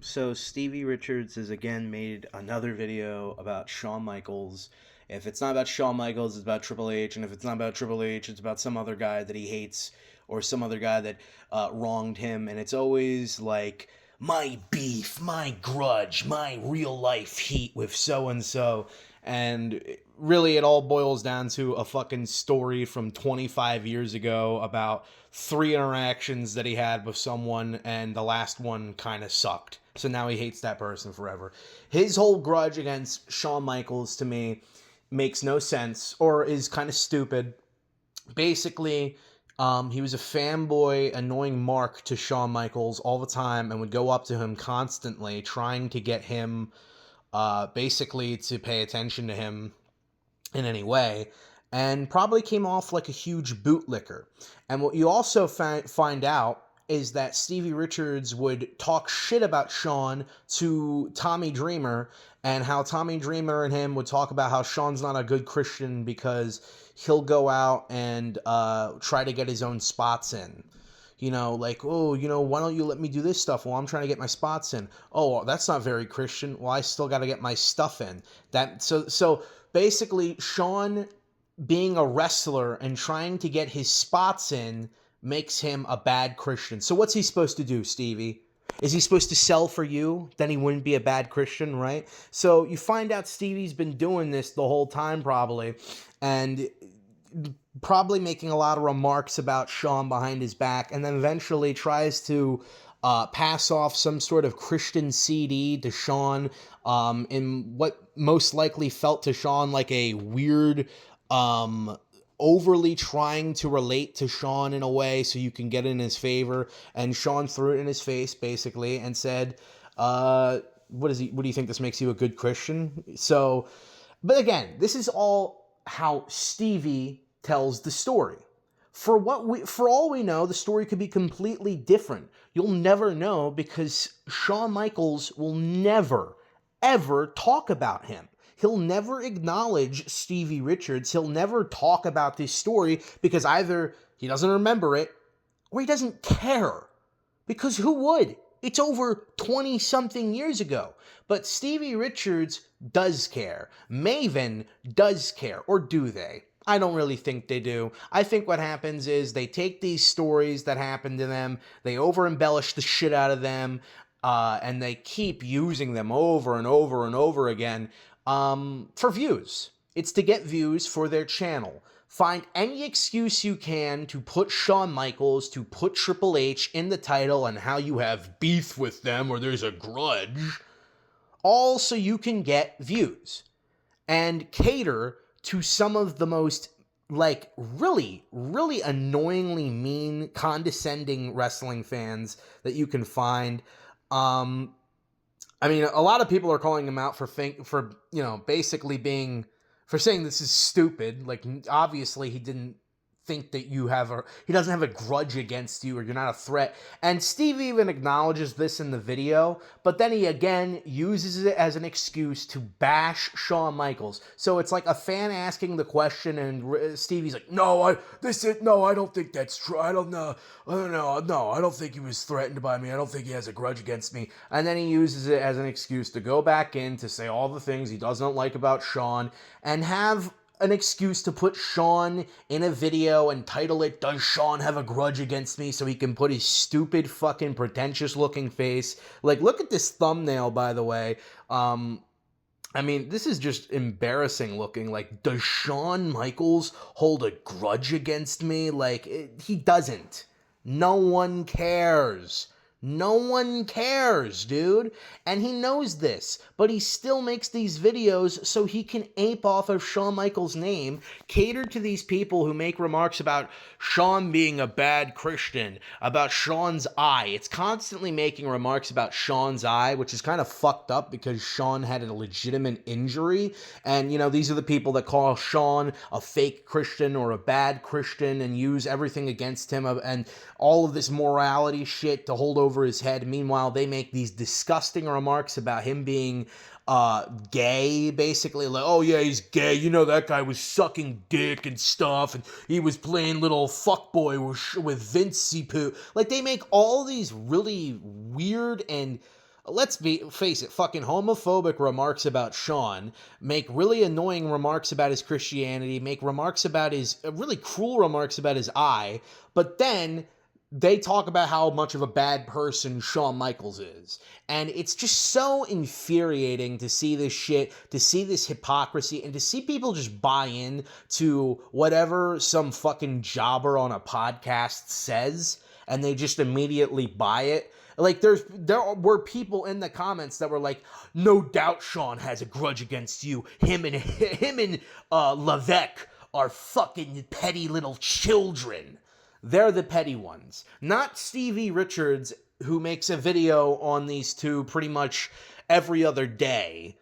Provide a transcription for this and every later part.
So Stevie Richards has again made another video about Shawn Michaels. If it's not about Shawn Michaels, it's about Triple H, and if it's not about Triple H, it's about some other guy that he hates or some other guy that wronged him, and it's always like my beef, my grudge, my real life heat with so and so, and really it all boils down to a fucking story from 25 years ago about three interactions that he had with someone, and the last one kind of sucked. So now he hates that person forever. His whole grudge against Shawn Michaels, to me, makes no sense or is kind of stupid. Basically, he was a fanboy, annoying mark to Shawn Michaels all the time and would go up to him constantly, trying to get him basically to pay attention to him in any way, and probably came off like a huge bootlicker. And what you also find out is that Stevie Richards would talk shit about Shawn to Tommy Dreamer, and how Tommy Dreamer and him would talk about how Shawn's not a good Christian because he'll go out and try to get his own spots in. Like, oh, why don't you let me do this stuff? Well, I'm trying to get my spots in. Oh, that's not very Christian. Well, I still got to get my stuff in. So basically, Shawn being a wrestler and trying to get his spots in makes him a bad Christian. So what's he supposed to do, Stevie? Is he supposed to sell for you? Then he wouldn't be a bad Christian, right? So you find out Stevie's been doing this the whole time probably, and probably making a lot of remarks about Shawn behind his back, and then eventually tries to pass off some sort of Christian CD to Shawn, in what most likely felt to Shawn like a weird, overly trying to relate to Shawn in a way so you can get in his favor. And Shawn threw it in his face basically and said, what do you think this makes you a good Christian? So, but again, this is all how Stevie tells the story. For all we know, the story could be completely different. You'll never know because Shawn Michaels will never, ever talk about him. He'll never acknowledge Stevie Richards. He'll never talk about this story because either he doesn't remember it or he doesn't care. Because who would? It's over 20-something years ago. But Stevie Richards does care. Maven does care. Or do they? I don't really think they do. I think what happens is they take these stories that happen to them, they over-embellish the shit out of them, and they keep using them over and over and over again for views. It's to get views for their channel. Find any excuse you can to put Shawn Michaels, to put Triple H in the title and how you have beef with them or there's a grudge, all so you can get views and cater to some of the most, like, really, really annoyingly mean, condescending wrestling fans that you can find. I mean, a lot of people are calling him out for basically being, for saying this is stupid. Like, obviously he didn't think that he doesn't have a grudge against you or you're not a threat. And Steve even acknowledges this in the video, but then he again uses it as an excuse to bash Shawn Michaels. So it's like a fan asking the question and Stevie's like, no, I don't think that's true. I don't know. No, I don't think he was threatened by me. I don't think he has a grudge against me. And then he uses it as an excuse to go back in to say all the things he doesn't like about Shawn and have an excuse to put Shawn in a video and title it, Does Shawn Have a Grudge Against Me? So he can put his stupid fucking pretentious looking face. Like, look at this thumbnail, by the way. I mean, this is just embarrassing looking. Like, does Shawn Michaels hold a grudge against me? Like, he doesn't. No one cares. No one cares, dude. And he knows this, but he still makes these videos so he can ape off of Shawn Michaels' name, cater to these people who make remarks about Shawn being a bad Christian, about Shawn's eye. It's constantly making remarks about Shawn's eye, which is kind of fucked up because Shawn had a legitimate injury. And, these are the people that call Shawn a fake Christian or a bad Christian and use everything against him and all of this morality shit to hold over his head. Meanwhile, they make these disgusting remarks about him being gay, basically. Like, oh yeah, he's gay. That guy was sucking dick and stuff, and he was playing little fuckboy with Vince Poo. Like, they make all these really weird and face it, fucking homophobic remarks about Sean, make really annoying remarks about his Christianity, make remarks about his, really cruel remarks about his eye, but then they talk about how much of a bad person Shawn Michaels is. And it's just so infuriating to see this shit, to see this hypocrisy, and to see people just buy in to whatever some fucking jobber on a podcast says, and they just immediately buy it. Like, there were people in the comments that were like, no doubt Sean has a grudge against you. Him and Levesque are fucking petty little children. They're the petty ones. Not Stevie Richards, who makes a video on these two pretty much every other day,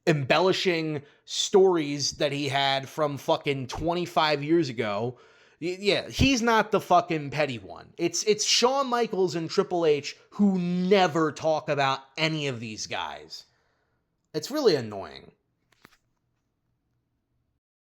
embellishing stories that he had from fucking 25 years ago. Yeah, he's not the fucking petty one. It's Shawn Michaels and Triple H who never talk about any of these guys. It's really annoying.